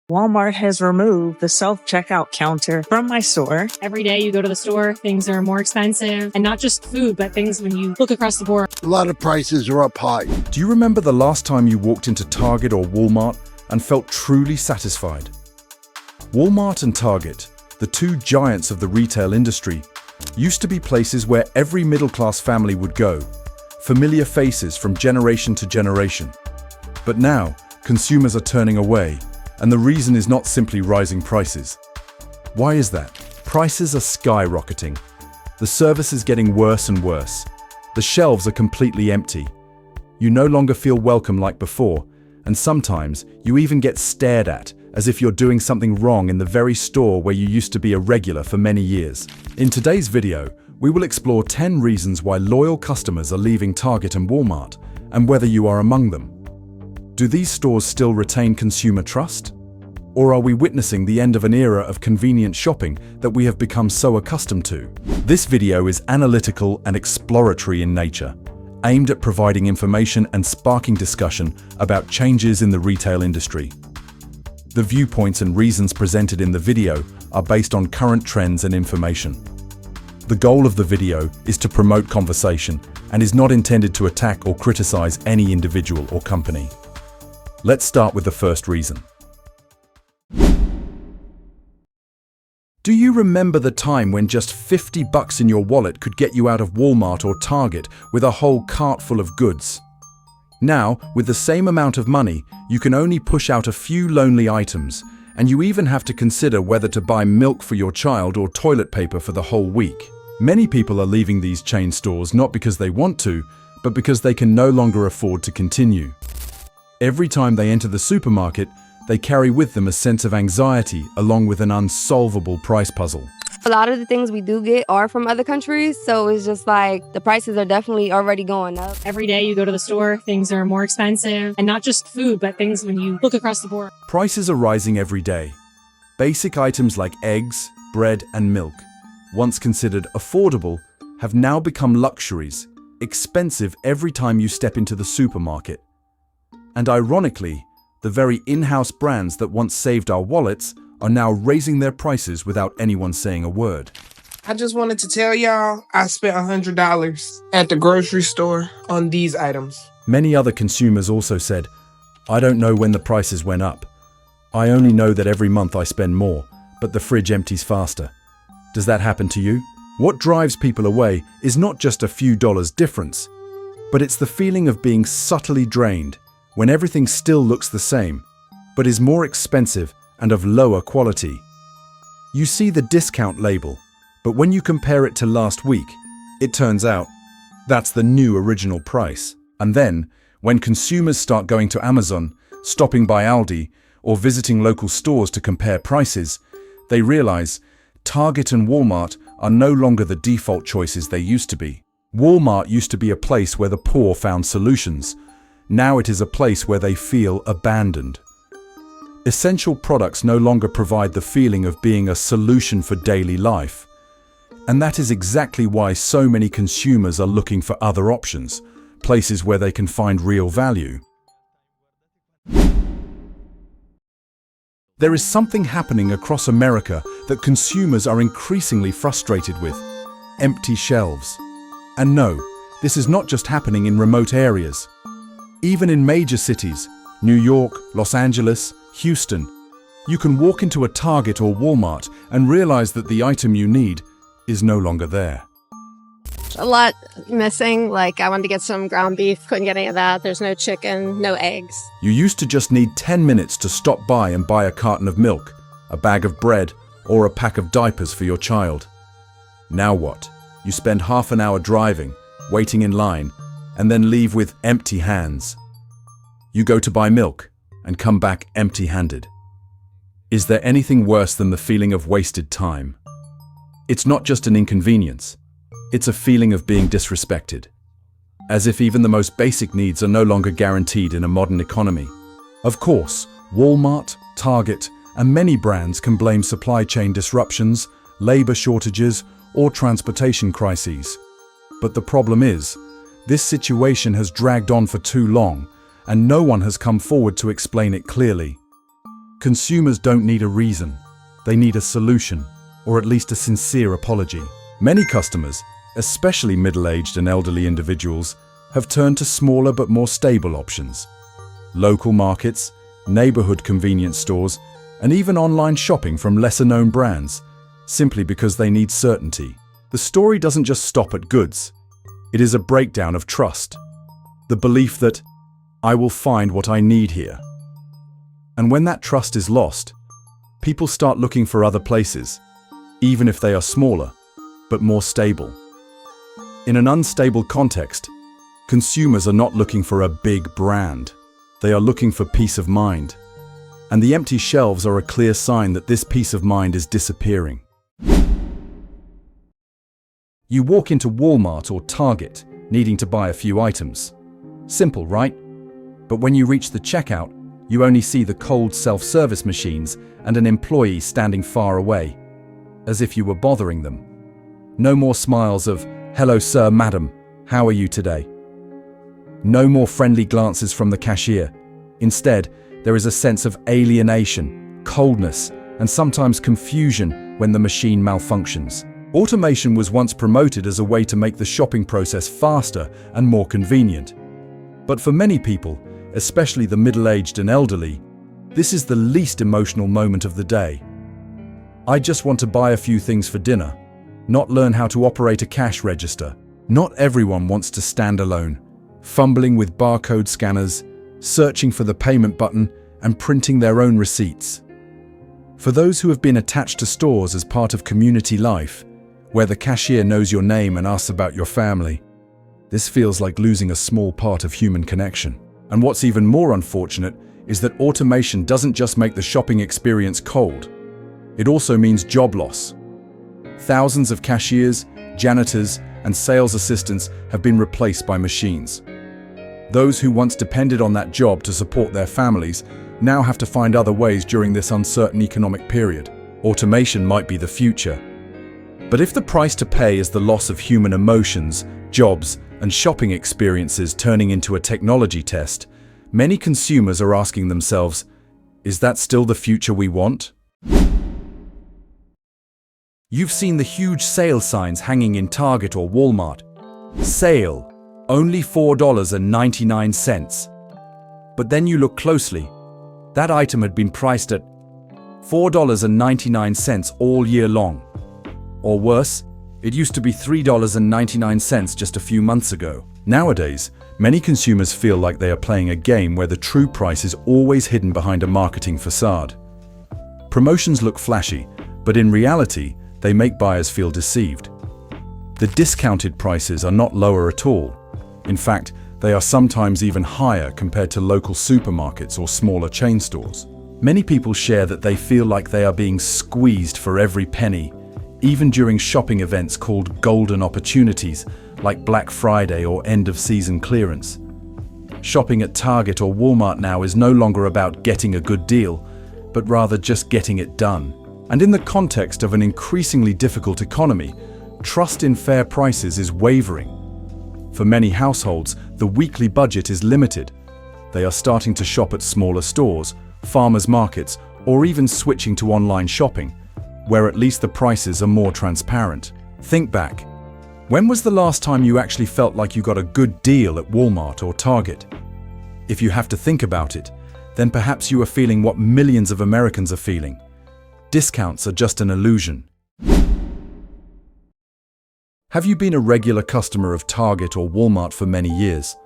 Walmart has removed the self-checkout counter from my store. Every day you go to the store, things are more expensive. And not just food, but things when you look across the board. A lot of prices are up high. Do you remember the last time you walked into Target or Walmart and felt truly satisfied? Walmart and Target, the two giants of the retail industry, used to be places where every middle-class family would go, familiar faces from generation to generation. But now, consumers are turning away, and the reason is not simply rising prices. Why is that? Prices are skyrocketing. The service is getting worse and worse. The shelves are completely empty. You no longer feel welcome like before, and sometimes you even get stared at as if you're doing something wrong in the very store where you used to be a regular for many years. In today's video, we will explore 10 reasons why loyal customers are leaving Target and Walmart, and whether you are among them. Do these stores still retain consumer trust? Or are we witnessing the end of an era of convenient shopping that we have become so accustomed to? This video is analytical and exploratory in nature, aimed at providing information and sparking discussion about changes in the retail industry. The viewpoints and reasons presented in the video are based on current trends and information. The goal of the video is to promote conversation and is not intended to attack or criticize any individual or company. Let's start with the first reason. Do you remember the time when just $50 in your wallet could get you out of Walmart or Target with a whole cart full of goods? Now, with the same amount of money, you can only push out a few lonely items, and you even have to consider whether to buy milk for your child or toilet paper for the whole week. Many people are leaving these chain stores not because they want to, but because they can no longer afford to continue. Every time they enter the supermarket, they carry with them a sense of anxiety along with an unsolvable price puzzle. A lot of the things we do get are from other countries, so it's just like the prices are definitely already going up. Every day you go to the store, things are more expensive. And not just food, but things when you look across the board. Prices are rising every day. Basic items like eggs, bread, and milk, once considered affordable, have now become luxuries, expensive every time you step into the supermarket. And ironically, the very in-house brands that once saved our wallets are now raising their prices without anyone saying a word. I just wanted to tell y'all I spent $100 at the grocery store on these items. Many other consumers also said, "I don't know when the prices went up. I only know that every month I spend more, but the fridge empties faster." Does that happen to you? What drives people away is not just a few dollars difference, but it's the feeling of being subtly drained when everything still looks the same, but is more expensive and of lower quality. You see the discount label, but when you compare it to last week, it turns out that's the new original price. And then, when consumers start going to Amazon, stopping by Aldi, or visiting local stores to compare prices, they realize Target and Walmart are no longer the default choices they used to be. Walmart used to be a place where the poor found solutions. Now it is a place where they feel abandoned. Essential products no longer provide the feeling of being a solution for daily life. And that is exactly why so many consumers are looking for other options, places where they can find real value. There is something happening across America that consumers are increasingly frustrated with: empty shelves. And no, this is not just happening in remote areas. Even in major cities, New York, Los Angeles, Houston, you can walk into a Target or Walmart and realize that the item you need is no longer there. A lot missing, like I wanted to get some ground beef, couldn't get any of that. There's no chicken, no eggs. You used to just need 10 minutes to stop by and buy a carton of milk, a bag of bread, or a pack of diapers for your child. Now what? You spend half an hour driving, waiting in line, and then leave with empty hands. You go to buy milk and come back empty-handed. Is there anything worse than the feeling of wasted time? It's not just an inconvenience. It's a feeling of being disrespected, as if even the most basic needs are no longer guaranteed in a modern economy. Of course, Walmart, Target, and many brands can blame supply chain disruptions, labor shortages, or transportation crises. But the problem is, this situation has dragged on for too long, and no one has come forward to explain it clearly. consumers don't need a reason. They need a solution, or at least a sincere apology. Many customers, especially middle-aged and elderly individuals, have turned to smaller but more stable options. Local markets, neighborhood convenience stores, and even online shopping from lesser-known brands, simply because they need certainty. The story doesn't just stop at goods. It is a breakdown of trust. The belief that I will find what I need here. And when that trust is lost, people start looking for other places, even if they are smaller, but more stable. In an unstable context, consumers are not looking for a big brand. They are looking for peace of mind. And the empty shelves are a clear sign that this peace of mind is disappearing. You walk into Walmart or Target, needing to buy a few items. Simple, right? But when you reach the checkout, you only see the cold self-service machines and an employee standing far away, as if you were bothering them. No more smiles of, "Hello sir, madam, how are you today?" No more friendly glances from the cashier. Instead, there is a sense of alienation, coldness, and sometimes confusion when the machine malfunctions. Automation was once promoted as a way to make the shopping process faster and more convenient. But for many people, especially the middle-aged and elderly, this is the least emotional moment of the day. I just want to buy a few things for dinner, not learn how to operate a cash register. Not everyone wants to stand alone, fumbling with barcode scanners, searching for the payment button, and printing their own receipts. For those who have been attached to stores as part of community life, where the cashier knows your name and asks about your family, this feels like losing a small part of human connection. And what's even more unfortunate is that automation doesn't just make the shopping experience cold. It also means job loss. Thousands of cashiers, janitors, and sales assistants have been replaced by machines. Those who once depended on that job to support their families now have to find other ways during this uncertain economic period. Automation might be the future. But if the price to pay is the loss of human emotions, jobs, and shopping experiences turning into a technology test, many consumers are asking themselves, is that still the future we want? You've seen the huge sale signs hanging in Target or Walmart. Sale, only $4.99. But then you look closely. That item had been priced at $4.99 all year long. Or worse, it used to be $3.99 just a few months ago. Nowadays, many consumers feel like they are playing a game where the true price is always hidden behind a marketing facade. Promotions look flashy, but in reality, they make buyers feel deceived. The discounted prices are not lower at all. In fact, they are sometimes even higher compared to local supermarkets or smaller chain stores. Many people share that they feel like they are being squeezed for every penny, even during shopping events called golden opportunities like Black Friday or end-of-season clearance. Shopping at Target or Walmart now is no longer about getting a good deal, but rather just getting it done. And in the context of an increasingly difficult economy, trust in fair prices is wavering. For many households, the weekly budget is limited. They are starting to shop at smaller stores, farmers markets, or even switching to online shopping, where at least the prices are more transparent. Think back. When was the last time you actually felt like you got a good deal at Walmart or Target? If you have to think about it, then perhaps you are feeling what millions of Americans are feeling. Discounts are just an illusion. Have you been a regular customer of Target or Walmart for many years?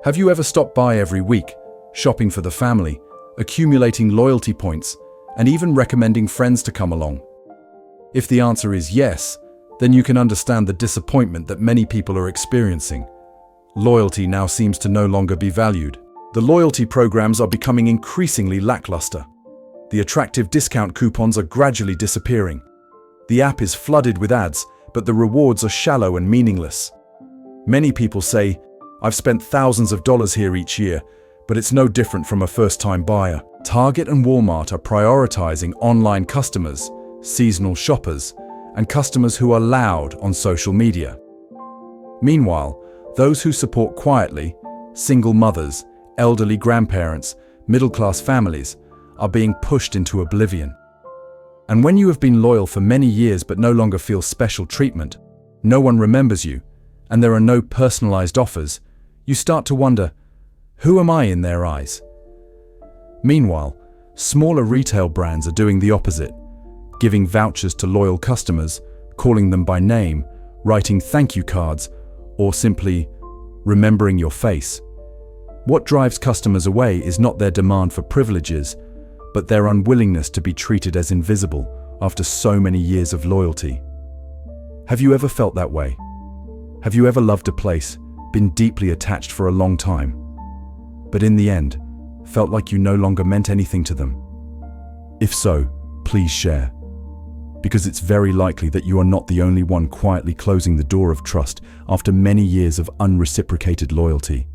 Have you ever stopped by every week, shopping for the family, accumulating loyalty points, and even recommending friends to come along? If the answer is yes, then you can understand the disappointment that many people are experiencing. Loyalty now seems to no longer be valued. The loyalty programs are becoming increasingly lackluster. The attractive discount coupons are gradually disappearing. The app is flooded with ads, but the rewards are shallow and meaningless. Many people say, "I've spent thousands of dollars here each year, but it's no different from a first-time buyer." Target and Walmart are prioritizing online customers, seasonal shoppers, and customers who are loud on social media. Meanwhile, those who support quietly, single mothers, elderly grandparents, middle-class families, are being pushed into oblivion. And when you have been loyal for many years but no longer feel special treatment, no one remembers you, and there are no personalized offers, you start to wonder, who am I in their eyes? Meanwhile, smaller retail brands are doing the opposite, giving vouchers to loyal customers, calling them by name, writing thank you cards, or simply remembering your face. What drives customers away is not their demand for privileges, but their unwillingness to be treated as invisible after so many years of loyalty. Have you ever felt that way? Have you ever loved a place, been deeply attached for a long time, but in the end, felt like you no longer meant anything to them? If so, please share, because it's very likely that you are not the only one quietly closing the door of trust after many years of unreciprocated loyalty.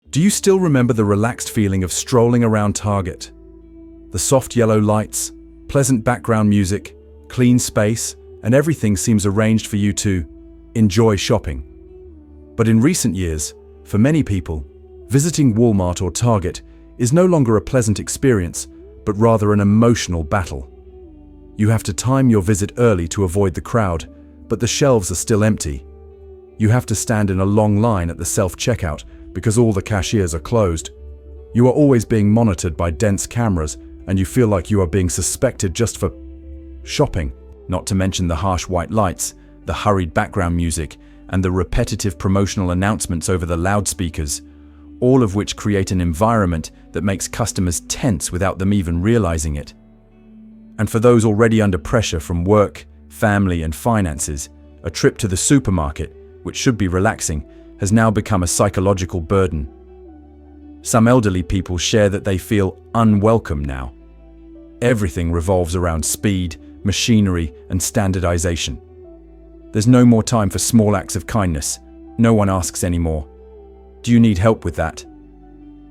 Do you still remember the relaxed feeling of strolling around Target? The soft yellow lights, pleasant background music, clean space, and everything seems arranged for you to enjoy shopping. But in recent years, for many people, visiting Walmart or Target is no longer a pleasant experience, but rather an emotional battle. You have to time your visit early to avoid the crowd, but the shelves are still empty. You have to stand in a long line at the self-checkout because all the cashiers are closed. You are always being monitored by dense cameras, and you feel like you are being suspected just for shopping, not to mention the harsh white lights, the hurried background music, and the repetitive promotional announcements over the loudspeakers, all of which create an environment that makes customers tense without them even realizing it. And for those already under pressure from work, family, and finances, a trip to the supermarket, which should be relaxing, has now become a psychological burden. Some elderly people share that they feel unwelcome now. Everything revolves around speed, machinery, and standardization. There's no more time for small acts of kindness. No one asks anymore, "Do you need help with that?"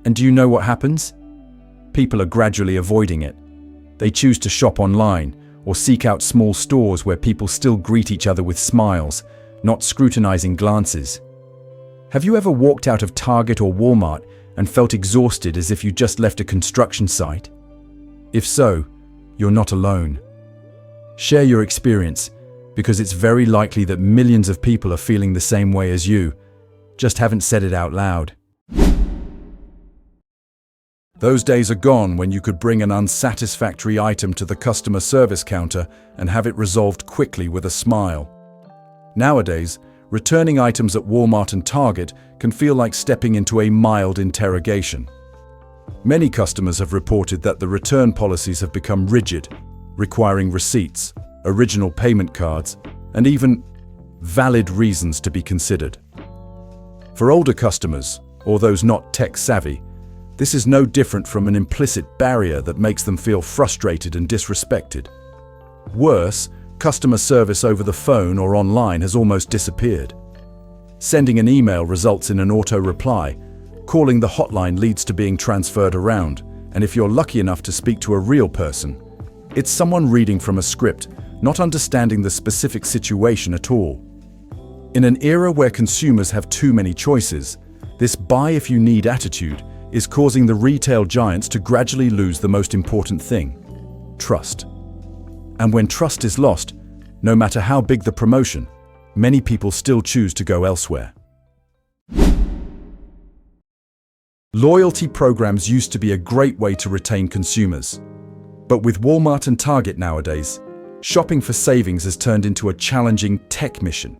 And do you know what happens? People are gradually avoiding it. They choose to shop online or seek out small stores where people still greet each other with smiles, not scrutinizing glances. Have you ever walked out of Target or Walmart and felt exhausted as if you just left a construction site? If so, you're not alone. Share your experience, because it's very likely that millions of people are feeling the same way as you, just haven't said it out loud. Those days are gone when you could bring an unsatisfactory item to the customer service counter and have it resolved quickly with a smile. Nowadays, returning items at Walmart and Target can feel like stepping into a mild interrogation. Many customers have reported that the return policies have become rigid, requiring receipts, original payment cards, and even valid reasons to be considered. For older customers, or those not tech-savvy, this is no different from an implicit barrier that makes them feel frustrated and disrespected. Worse, customer service over the phone or online has almost disappeared. Sending an email results in an auto-reply. Calling the hotline leads to being transferred around, and if you're lucky enough to speak to a real person, it's someone reading from a script, not understanding the specific situation at all. In an era where consumers have too many choices, this buy-if-you-need attitude is causing the retail giants to gradually lose the most important thing: trust. And when trust is lost, no matter how big the promotion, many people still choose to go elsewhere. Loyalty programs used to be a great way to retain consumers. But with Walmart and Target nowadays, shopping for savings has turned into a challenging tech mission.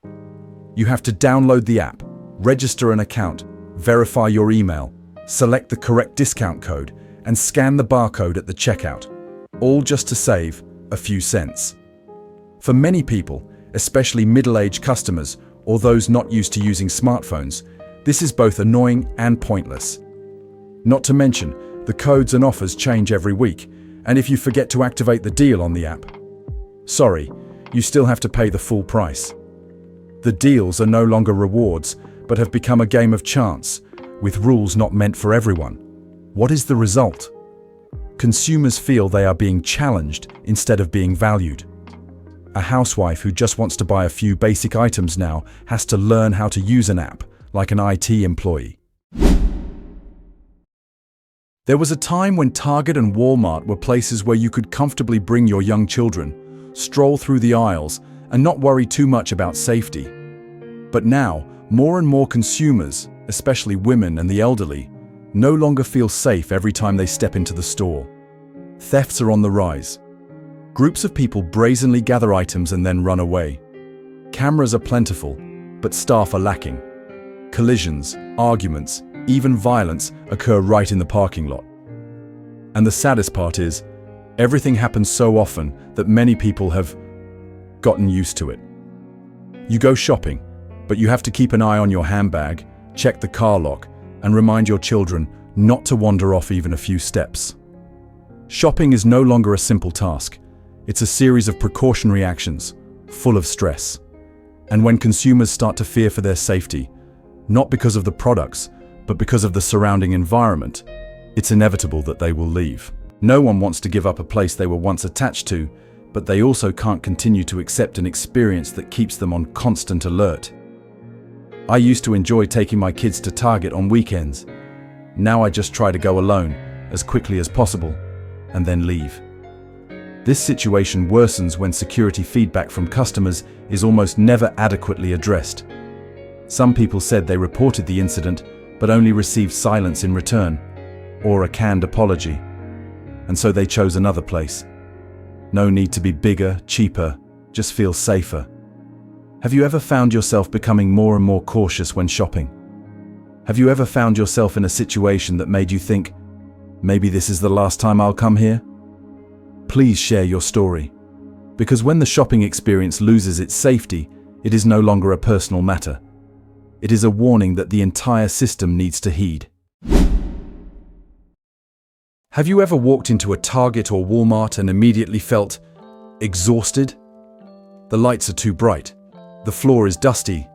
You have to download the app, register an account, verify your email, select the correct discount code, and scan the barcode at the checkout, all just to save a few cents. For many people, especially middle-aged customers or those not used to using smartphones, this is both annoying and pointless. Not to mention, the codes and offers change every week, and if you forget to activate the deal on the app, sorry, you still have to pay the full price. The deals are no longer rewards, but have become a game of chance, with rules not meant for everyone. What is the result? Consumers feel they are being challenged instead of being valued. A housewife who just wants to buy a few basic items now has to learn how to use an app like an IT employee. There was a time when Target and Walmart were places where you could comfortably bring your young children, stroll through the aisles, and not worry too much about safety. But now, more and more consumers, especially women and the elderly, no longer feel safe every time they step into the store. Thefts are on the rise. Groups of people brazenly gather items and then run away. Cameras are plentiful, but staff are lacking. Collisions, arguments, even violence occur right in the parking lot. And the saddest part is, everything happens so often that many people have gotten used to it. You go shopping, but you have to keep an eye on your handbag, check the car lock, and remind your children not to wander off even a few steps. Shopping is no longer a simple task. It's a series of precautionary actions, full of stress. And when consumers start to fear for their safety, not because of the products, but because of the surrounding environment, it's inevitable that they will leave. No one wants to give up a place they were once attached to, but they also can't continue to accept an experience that keeps them on constant alert. I used to enjoy taking my kids to Target on weekends. Now I just try to go alone, as quickly as possible, and then leave. This situation worsens when security feedback from customers is almost never adequately addressed. Some people said they reported the incident, but only received silence in return, or a canned apology. And so they chose another place. No need to be bigger, cheaper, just feel safer. Have you ever found yourself becoming more and more cautious when shopping? Have you ever found yourself in a situation that made you think, maybe this is the last time I'll come here? Please share your story. Because when the shopping experience loses its safety, it is no longer a personal matter. It is a warning that the entire system needs to heed. Have you ever walked into a Target or Walmart and immediately felt exhausted? The lights are too bright. The floor is dusty.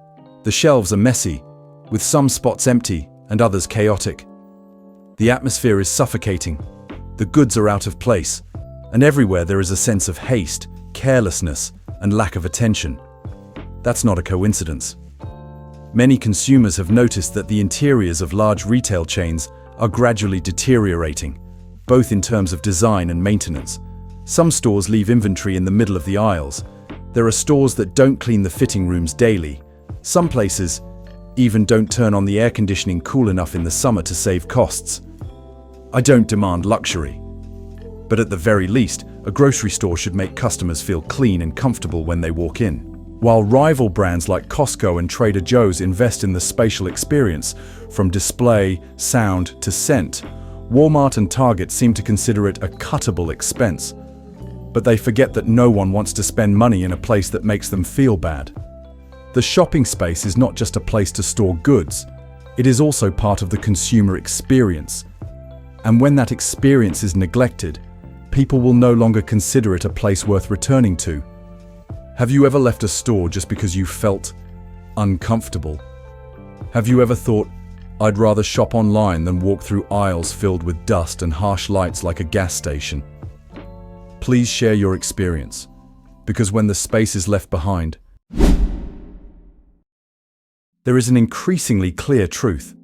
The shelves are messy, with some spots empty and others chaotic. The atmosphere is suffocating. The goods are out of place, and everywhere there is a sense of haste, carelessness, and lack of attention. That's not a coincidence. Many consumers have noticed that the interiors of large retail chains are gradually deteriorating, both in terms of design and maintenance. Some stores leave inventory in the middle of the aisles. There are stores that don't clean the fitting rooms daily. Some places even don't turn on the air conditioning cool enough in the summer to save costs. I don't demand luxury, but at the very least, a grocery store should make customers feel clean and comfortable when they walk in. While rival brands like Costco and Trader Joe's invest in the spatial experience, from display, sound to scent, Walmart and Target seem to consider it a cuttable expense. But they forget that no one wants to spend money in a place that makes them feel bad. The shopping space is not just a place to store goods, it is also part of the consumer experience. And when that experience is neglected, people will no longer consider it a place worth returning to. Have you ever left a store just because you felt uncomfortable? Have you ever thought, I'd rather shop online than walk through aisles filled with dust and harsh lights like a gas station? Please share your experience, because when the space is left behind, there is an increasingly clear truth.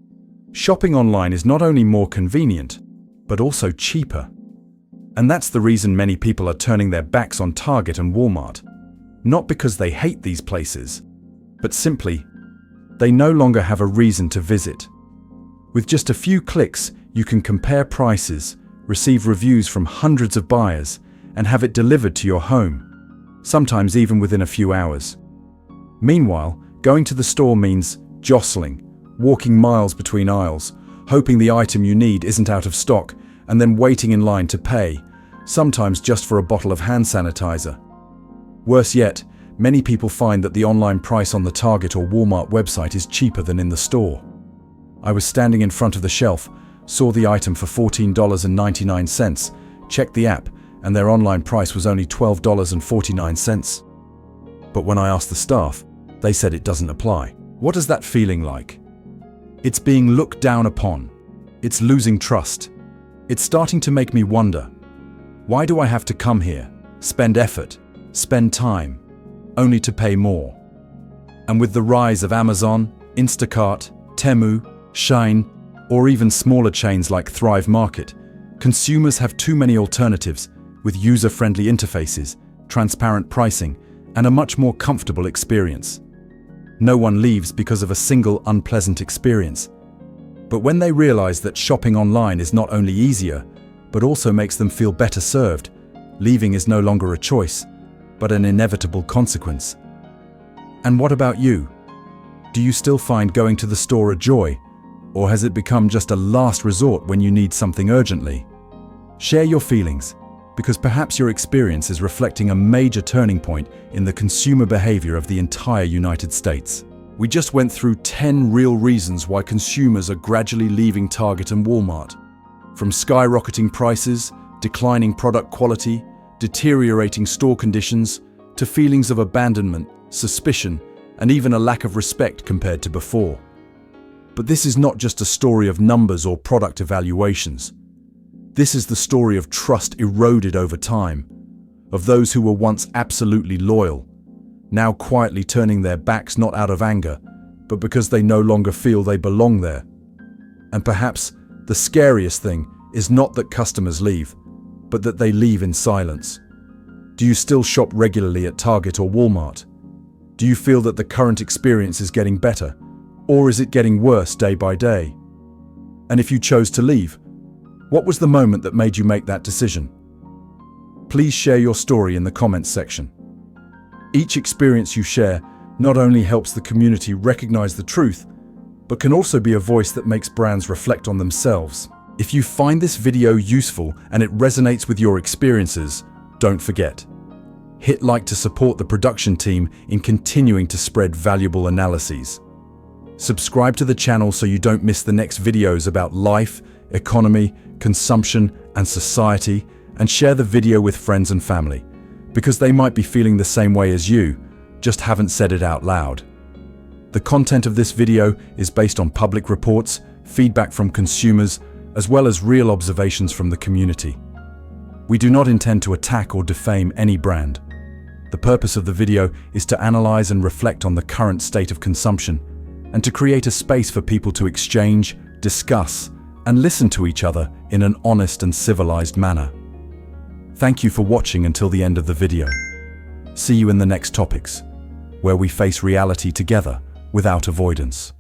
Shopping online is not only more convenient, but also cheaper. And that's the reason many people are turning their backs on Target and Walmart. Not because they hate these places, but simply, they no longer have a reason to visit. With just a few clicks, you can compare prices, receive reviews from hundreds of buyers, and have it delivered to your home, sometimes even within a few hours. Meanwhile, going to the store means jostling, walking miles between aisles, hoping the item you need isn't out of stock, and then waiting in line to pay, sometimes just for a bottle of hand sanitizer. Worse yet, many people find that the online price on the Target or Walmart website is cheaper than in the store. I was standing in front of the shelf, saw the item for $14.99, checked the app, and their online price was only $12.49. But when I asked the staff, they said it doesn't apply. What is that feeling like? It's being looked down upon. It's losing trust. It's starting to make me wonder, why do I have to come here, spend effort, spend time, only to pay more? And with the rise of Amazon, Instacart, Temu, Shein, or even smaller chains like Thrive Market, Consumers have too many alternatives with user-friendly interfaces, transparent pricing, and a much more comfortable experience. No one leaves because of a single unpleasant experience. But when they realize that shopping online is not only easier, but also makes them feel better served, leaving is no longer a choice, but an inevitable consequence. And what about you? Do you still find going to the store a joy, or has it become just a last resort when you need something urgently? Share your feelings, because perhaps your experience is reflecting a major turning point in the consumer behavior of the entire United States. We just went through 10 real reasons why consumers are gradually leaving Target and Walmart. From skyrocketing prices, declining product quality, deteriorating store conditions, to feelings of abandonment, suspicion, and even a lack of respect compared to before. But this is not just a story of numbers or product evaluations. This is the story of trust eroded over time, of those who were once absolutely loyal, now quietly turning their backs not out of anger, but because they no longer feel they belong there. And perhaps the scariest thing is not that customers leave, but that they leave in silence. Do you still shop regularly at Target or Walmart? Do you feel that the current experience is getting better, or is it getting worse day by day? And if you chose to leave, what was the moment that made you make that decision? Please share your story in the comments section. Each experience you share not only helps the community recognize the truth, but can also be a voice that makes brands reflect on themselves. If you find this video useful and it resonates with your experiences, don't forget. Hit like to support the production team in continuing to spread valuable analyses. Subscribe to the channel so you don't miss the next videos about life, economy, consumption, and society, and share the video with friends and family, because they might be feeling the same way as you, just haven't said it out loud. The content of this video is based on public reports, feedback from consumers, as well as real observations from the community. We do not intend to attack or defame any brand. The purpose of the video is to analyze and reflect on the current state of consumption, and to create a space for people to exchange, discuss, and listen to each other in an honest and civilized manner. Thank you for watching until the end of the video. See you in the next topics, where we face reality together without avoidance.